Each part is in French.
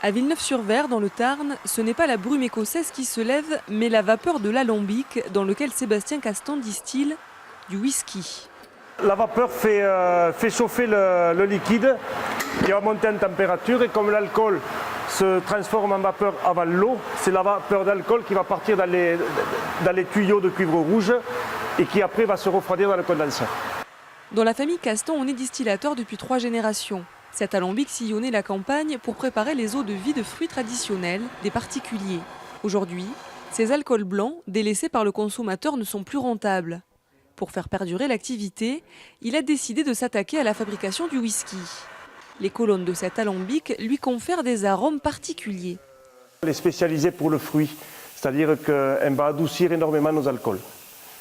À Villeneuve-sur-Ver, dans le Tarn, ce n'est pas la brume écossaise qui se lève, mais la vapeur de l'alambic dans lequel Sébastien Castan distille du whisky. La vapeur fait chauffer le liquide qui va monter en température et comme l'alcool se transforme en vapeur avant l'eau, c'est la vapeur d'alcool qui va partir dans les tuyaux de cuivre rouge et qui après va se refroidir dans le condenseur. Dans la famille Castan, on est distillateur depuis 3 générations. Cet alambic sillonnait la campagne pour préparer les eaux de vie de fruits traditionnels des particuliers. Aujourd'hui, ces alcools blancs, délaissés par le consommateur, ne sont plus rentables. Pour faire perdurer l'activité, il a décidé de s'attaquer à la fabrication du whisky. Les colonnes de cet alambic lui confèrent des arômes particuliers. Elle est spécialisée pour le fruit, c'est-à-dire qu'elle va adoucir énormément nos alcools.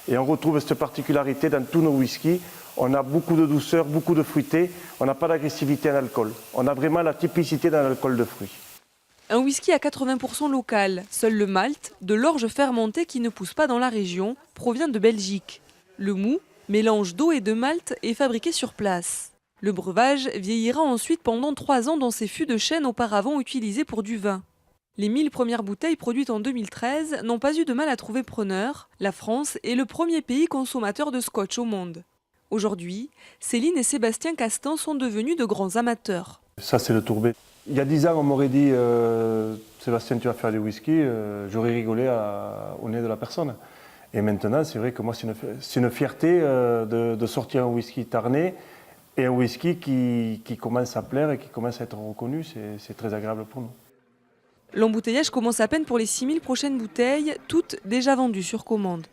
Et on retrouve cette particularité dans tous nos whiskies. On a beaucoup de douceur, beaucoup de fruité, on n'a pas d'agressivité en alcool. On a vraiment la typicité d'un alcool de fruits. Un whisky à 80% local. Seul le malt, de l'orge fermentée qui ne pousse pas dans la région, provient de Belgique. Le mou, mélange d'eau et de malt, est fabriqué sur place. Le breuvage vieillira ensuite pendant 3 ans dans ces fûts de chêne auparavant utilisés pour du vin. Les 1000 premières bouteilles produites en 2013 n'ont pas eu de mal à trouver preneur. La France est le premier pays consommateur de scotch au monde. Aujourd'hui, Céline et Sébastien Castan sont devenus de grands amateurs. Ça, c'est le tourbé. Il y a 10 ans, on m'aurait dit Sébastien, tu vas faire du whisky, j'aurais rigolé au nez de la personne. Et maintenant, c'est vrai que moi, c'est une fierté de sortir un whisky tarnais et un whisky qui commence à plaire et qui commence à être reconnu. C'est très agréable pour nous. L'embouteillage commence à peine pour les 6000 prochaines bouteilles, toutes déjà vendues sur commande.